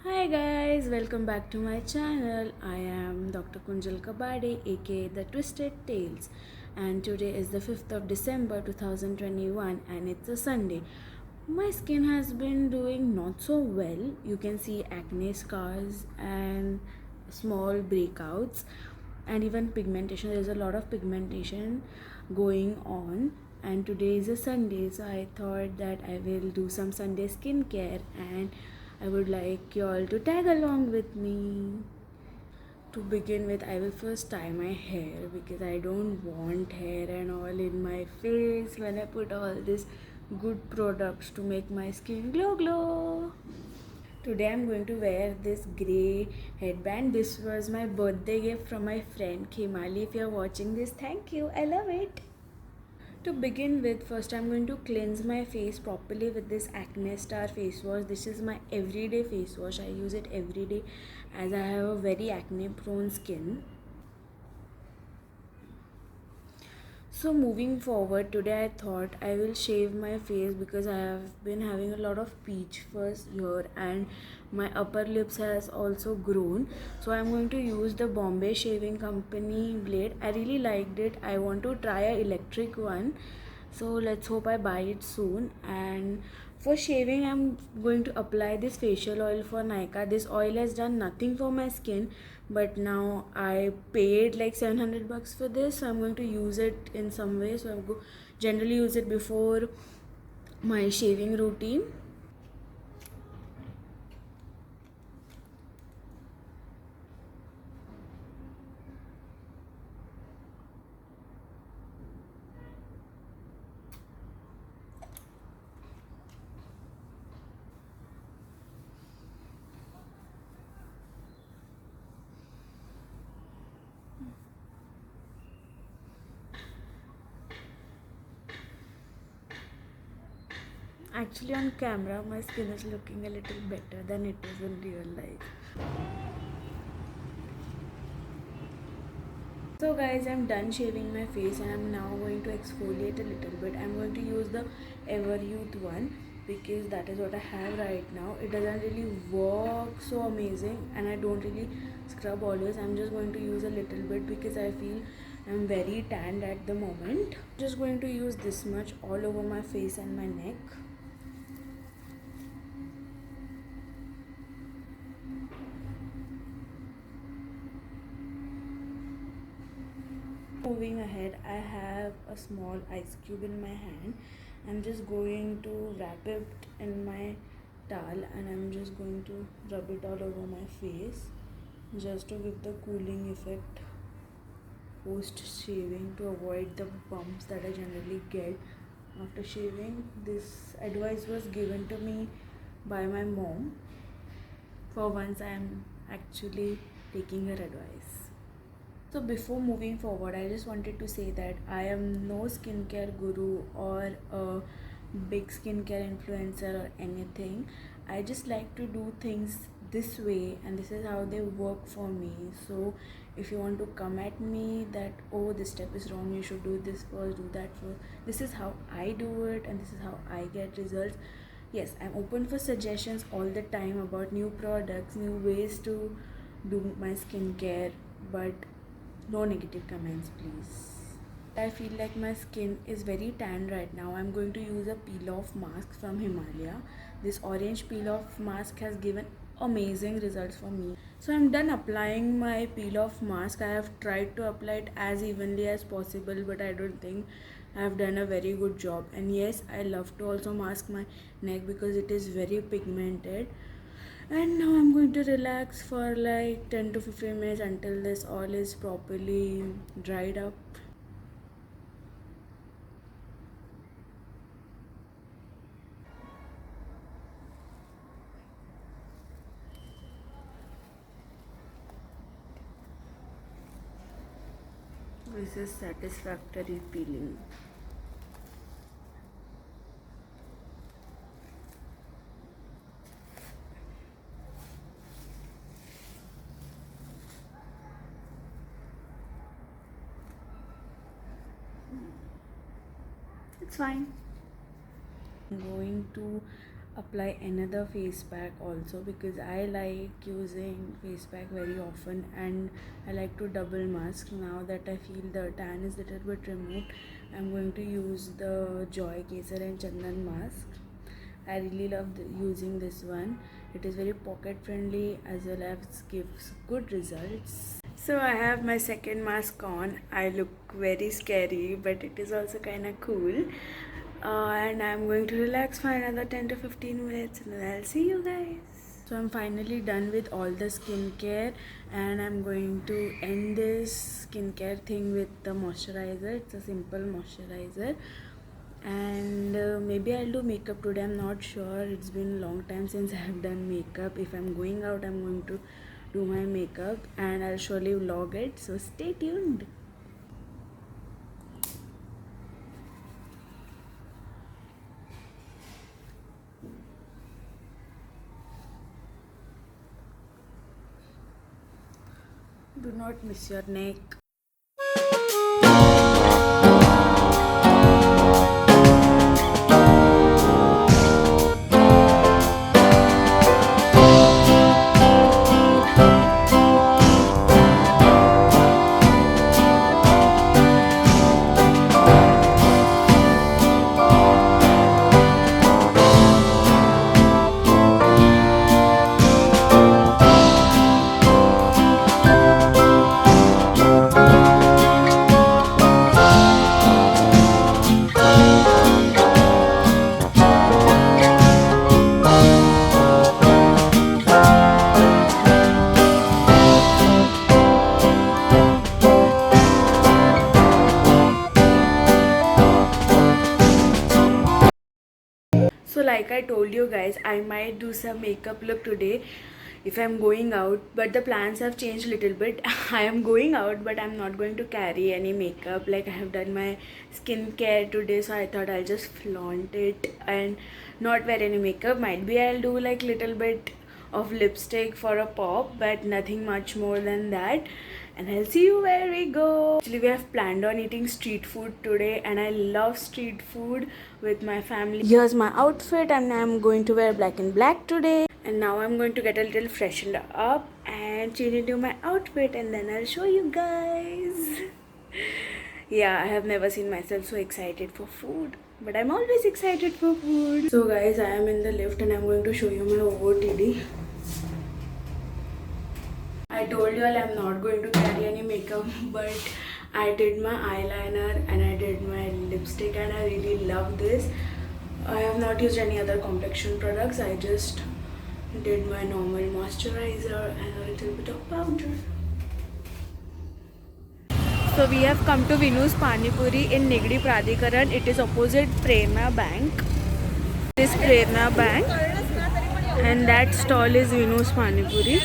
Hi guys, welcome back to my channel. I am Dr. Kunjal Kabade, aka The Twisted Tales, and today is the 5th of December 2021 and it's a Sunday. My skin has been doing not so well. You can see acne scars and small breakouts and even pigmentation. There's a lot of pigmentation going on, and today is a Sunday, so I thought that I will do some Sunday skincare and I would like you all to tag along with me. To begin with, I will first tie my hair because I don't want hair and all in my face when I put all these good products to make my skin glow. Today I'm going to wear this grey headband. This was my birthday gift from my friend Khimali. If you're watching this, thank you. I love it. To begin with, first I'm going to cleanse my face properly with this Acne Star face wash. This is my everyday face wash. I use it every day as I have a very acne prone skin. So moving forward, today I thought I will shave my face because I have been having a lot of peach fuzz here and my upper lips has also grown. So I'm going to use the Bombay Shaving Company blade. I really liked it. I want to try a electric one. So let's hope I buy it soon. And for shaving, I'm going to apply this facial oil for Nykaa. This oil has done nothing for my skin, but now I paid like 700 bucks for this, so I'm going to use it in some way. So I generally use it before my shaving routine. Actually, on camera, my skin is looking a little better than it is in real life. So guys, I'm done shaving my face and I'm now going to exfoliate a little bit. I'm going to use the Ever Youth one because that is what I have right now. It doesn't really work so amazing and I don't really scrub always. I'm just going to use a little bit because I feel I'm very tanned at the moment. Just going to use this much all over my face and my neck. Moving ahead, I have a small ice cube in my hand. I'm just going to wrap it in my towel and I'm just going to rub it all over my face just to give the cooling effect post shaving to avoid the bumps that I generally get after shaving. This advice was given to me by my mom. For once, I am actually taking her advice. So before moving forward, I just wanted to say that I am no skincare guru or a big skincare influencer or anything. I just like to do things this way and this is how they work for me. So if you want to come at me that, oh, this step is wrong, you should do this first, do that first, this is how I do it and this is how I get results. Yes, I'm open for suggestions all the time about new products, new ways to do my skincare, but no negative comments, please. I feel like my skin is very tan right now. I'm going to use a peel off mask from Himalaya. This orange peel off mask has given amazing results for me. So I'm done applying my peel off mask. I have tried to apply it as evenly as possible, but I don't think I have done a very good job. And yes, I love to also mask my neck because it is very pigmented. And now I'm going to relax for like 10 to 15 minutes until this oil is properly dried up. This is satisfactory peeling. It's fine. I'm going to apply another face pack also, because I like using face pack very often and I like to double mask. Now that I feel the tan is little bit removed, I'm going to use the Joy Kesar and Chandan mask. I really love using this one. It is very pocket friendly as well as gives good results. So I have my second mask on. I look very scary, but it is also kind of cool. And I'm going to relax for another 10 to 15 minutes and then I'll see you guys. So I'm finally done with all the skincare and I'm going to end this skincare thing with the moisturizer. It's a simple moisturizer. And maybe I'll do makeup today. I'm not sure. It's been a long time since I have done makeup. If I'm going out, I'm going to do my makeup and I'll surely vlog it. So stay tuned. Do not miss your neck. So like I told you guys, I might do some makeup look today if I'm going out, but the plans have changed a little bit. I am going out but I'm not going to carry any makeup. Like I have done my skincare today, so I thought I'll just flaunt it and not wear any makeup. Might be I'll do like little bit of lipstick for a pop, but nothing much more than that. And I'll see you where we go. Actually, we have planned on eating street food today and I love street food with my family. Here's my outfit and I'm going to wear black and black today. And now I'm going to get a little freshened up and change into my outfit and then I'll show you guys. Yeah, I have never seen myself so excited for food. But I'm always excited for food. So guys, I am in the lift and I'm going to show you my OOTD. I told you all I'm not going to carry any makeup, but I did my eyeliner and I did my lipstick and I really love this. I have not used any other complexion products. I just did my normal moisturizer and a little bit of powder. So we have come to Vinu's Pani Puri in Nigdi Pradhikaran. It is opposite Prerna Bank. This Prerna Bank and that stall is Vinu's Pani Puri.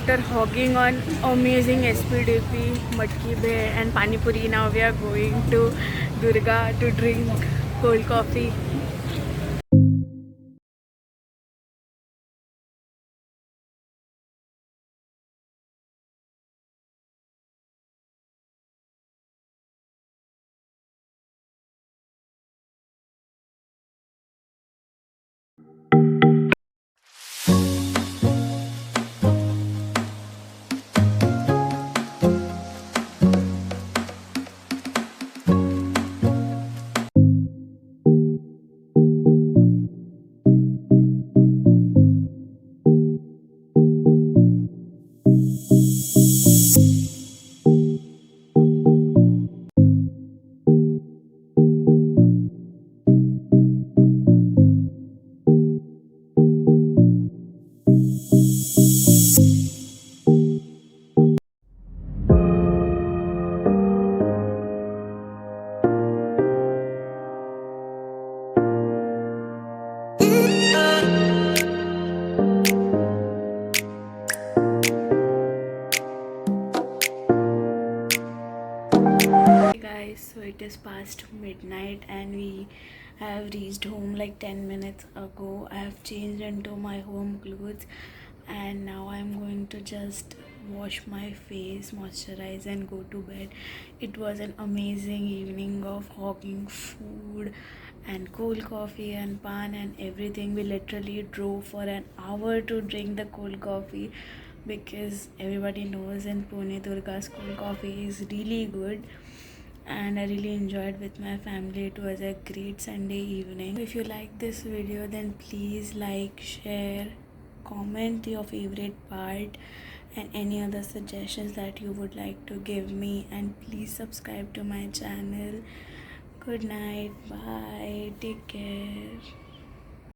After hogging on amazing SPDP, Matki Bhed and Pani Puri, now we are going to Durga to drink cold coffee. Hey guys, so it is past midnight and we have reached home like 10 minutes ago. I have changed into my home clothes and now I'm going to just wash my face, moisturize, and go to bed. It was an amazing evening of hawking food and cold coffee and pan and everything. We literally drove for an hour to drink the cold coffee because everybody knows in Pune Durga's cold coffee is really good, and I really enjoyed with my family. It was a great Sunday evening. If you like this video, then please like, share, comment your favorite part and any other suggestions that you would like to give me, and please subscribe to my channel. Good night, bye, take care.